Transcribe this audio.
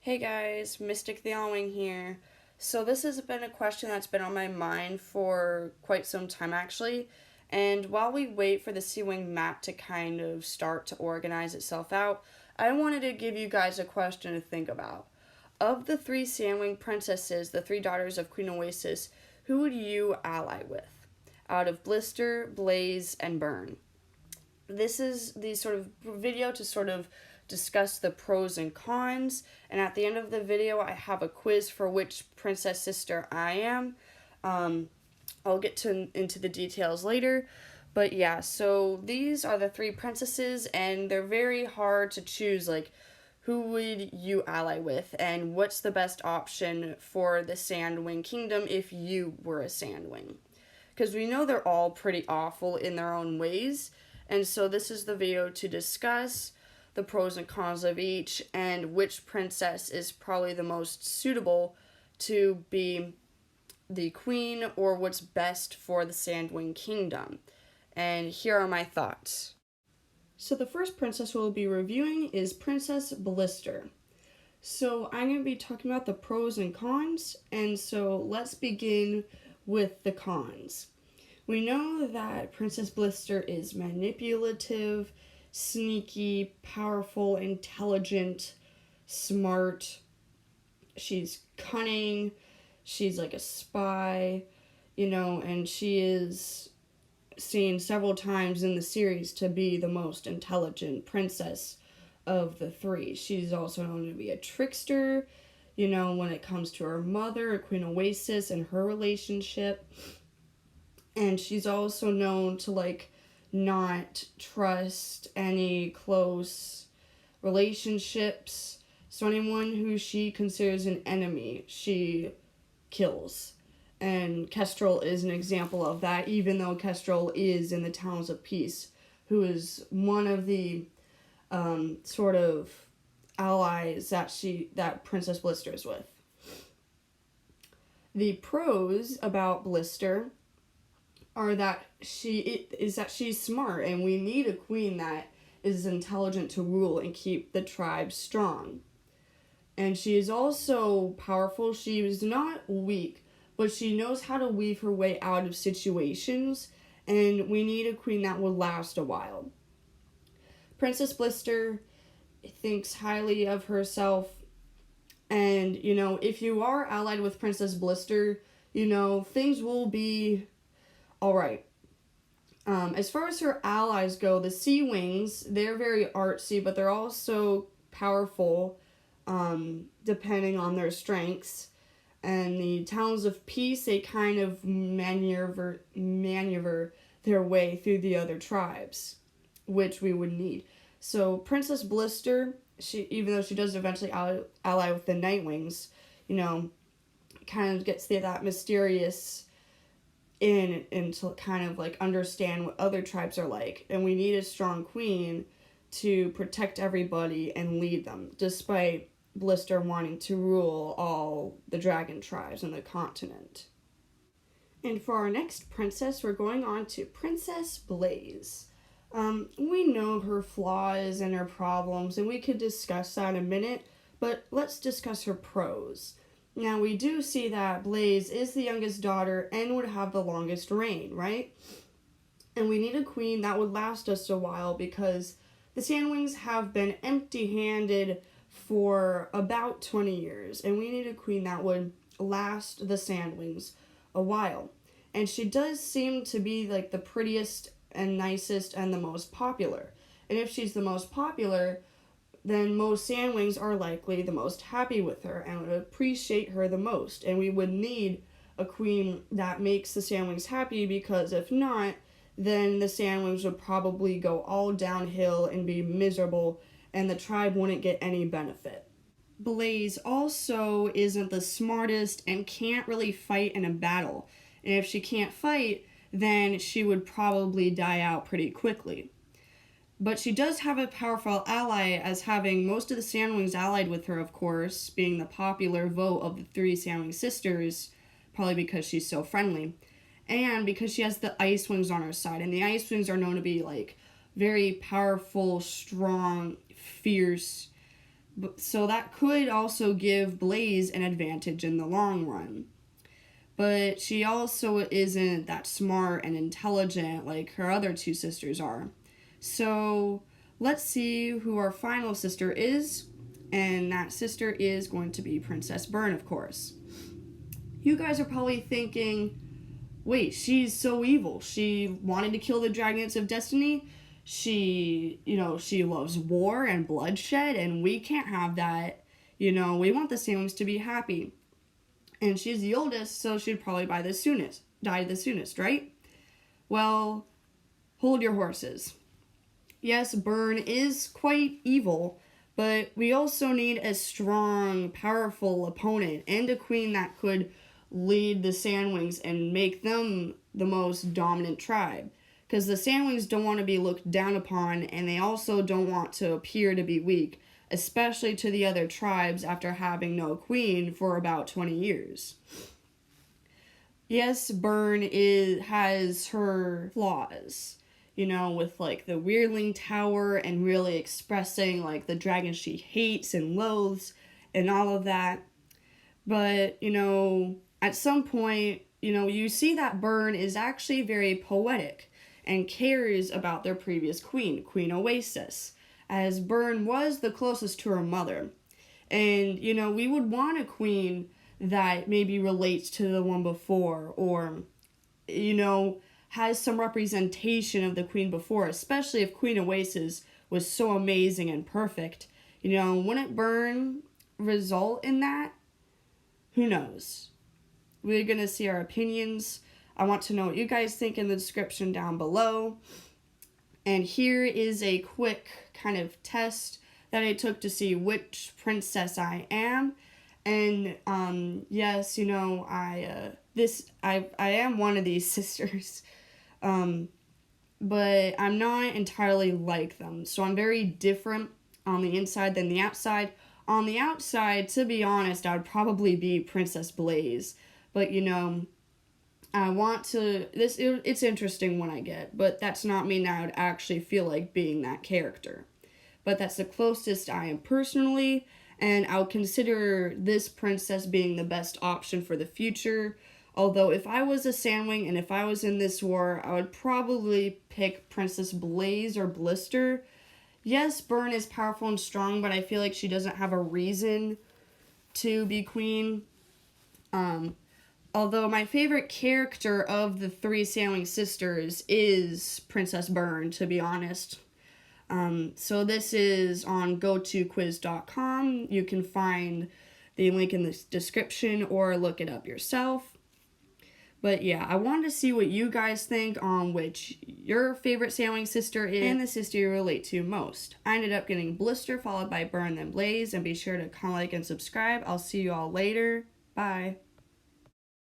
Hey guys, Mystic the Allwing here. So this has been a question that's been on my mind for quite some time actually. And while we wait for the SandWing map to kind of start to organize itself out, I wanted to give you guys a question to think about. Of the three SandWing princesses, the three daughters of Queen Oasis, who would you ally with? Out of Blister, Blaze, and Burn. This is the sort of video to sort of discuss the pros and cons, and at the end of the video I have a quiz for which princess sister I am. I'll get into the details later, but yeah, so these are the three princesses and they're very hard to choose, like who would you ally with and what's the best option for the SandWing Kingdom if you were a SandWing, because we know they're all pretty awful in their own ways. And so this is the video to discuss the pros and cons of each and which princess is probably the most suitable to be the queen or what's best for the SandWing Kingdom. And here are my thoughts. So the first princess we'll be reviewing is Princess Blister. So I'm going to be talking about the pros and cons, and so let's begin with the cons. We know that Princess Blister is manipulative, sneaky, powerful, intelligent, smart. She's cunning. She's like a spy, and she is seen several times in the series to be the most intelligent princess of the three. She's also known to be a trickster, when it comes to her mother, Queen Oasis, and her relationship. And she's also known to not trust any close relationships. So anyone who she considers an enemy, she kills. And Kestrel is an example of that, even though Kestrel is in the Towns of Peace, who is one of the sort of allies that Princess Blister is with. The pros about Blister are that she's smart, and we need a queen that is intelligent to rule and keep the tribe strong. And she is also powerful. She is not weak, but she knows how to weave her way out of situations, and we need a queen that will last a while. Princess Blister thinks highly of herself, and if you are allied with Princess Blister, things will be alright. As far as her allies go, the SandWings, they're very artsy, but they're also powerful, depending on their strengths. And the Towns of Peace, they kind of maneuver their way through the other tribes, which we would need. So Princess Blister, even though she does eventually ally with the Nightwings, kind of gets that mysterious and to kind of understand what other tribes are like. And we need a strong queen to protect everybody and lead them, despite Blister wanting to rule all the dragon tribes on the continent. And for our next princess, we're going on to Princess Blaze. We know her flaws and her problems, and we could discuss that in a minute, but let's discuss her pros. Now, we do see that Blaze is the youngest daughter and would have the longest reign, right? And we need a queen that would last us a while, because the SandWings have been empty-handed for about 20 years, and we need a queen that would last the SandWings a while. And she does seem to be the prettiest and nicest and the most popular. And if she's the most popular, then most SandWings are likely the most happy with her and would appreciate her the most. And we would need a queen that makes the SandWings happy, because if not, then the SandWings would probably go all downhill and be miserable, and the tribe wouldn't get any benefit. Blaze also isn't the smartest and can't really fight in a battle. And if she can't fight, then she would probably die out pretty quickly. But she does have a powerful ally, as having most of the SandWings allied with her, of course, being the popular vote of the three SandWing sisters, probably because she's so friendly, and because she has the Icewings on her side. And the Icewings are known to be very powerful, strong, fierce, So that could also give Blaze an advantage in the long run. But she also isn't that smart and intelligent like her other two sisters are. So let's see who our final sister is. And that sister is going to be Princess Byrne, of course. You guys are probably thinking, wait, she's so evil. She wanted to kill the Dragons of Destiny. She loves war and bloodshed, and we can't have that. We want the Sandwings to be happy. And she's the oldest, so she'd probably die the soonest, right? Well, hold your horses. Yes, Byrne is quite evil, but we also need a strong, powerful opponent and a queen that could lead the Sandwings and make them the most dominant tribe. Because the Sandwings don't want to be looked down upon, and they also don't want to appear to be weak, especially to the other tribes after having no queen for about 20 years. Yes, Byrne has her flaws, with like the Weirdling Tower and really expressing like the dragon she hates and loathes and all of that. But, at some point, you see that Byrne is actually very poetic and cares about their previous queen, Queen Oasis, as Byrne was the closest to her mother. And, we would want a queen that maybe relates to the one before or, has some representation of the queen before, especially if Queen Oasis was so amazing and perfect. Wouldn't Byrne result in that? Who knows? We're going to see our opinions. I want to know what you guys think in the description down below. And here is a quick kind of test that I took to see which princess I am. And yes, I am one of these sisters. But I'm not entirely like them. So I'm very different on the inside than the outside. On the outside, to be honest, I would probably be Princess Blaze. But, I want to... It's interesting when I get, but that's not mean I would actually feel like being that character. But that's the closest I am personally, and I would consider this princess being the best option for the future. Although if I was a Sandwing and if I was in this war, I would probably pick Princess Blaze or Blister. Yes, Byrne is powerful and strong, but I feel like she doesn't have a reason to be queen. Although my favorite character of the three Sandwing sisters is Princess Byrne, to be honest. So this is on gotoquiz.com. You can find the link in the description or look it up yourself. But yeah, I wanted to see what you guys think on which your favorite Sandwing sister is and the sister you relate to most. I ended up getting Blister, followed by Byrne, then Blaze, and be sure to comment, like, and subscribe. I'll see you all later. Bye.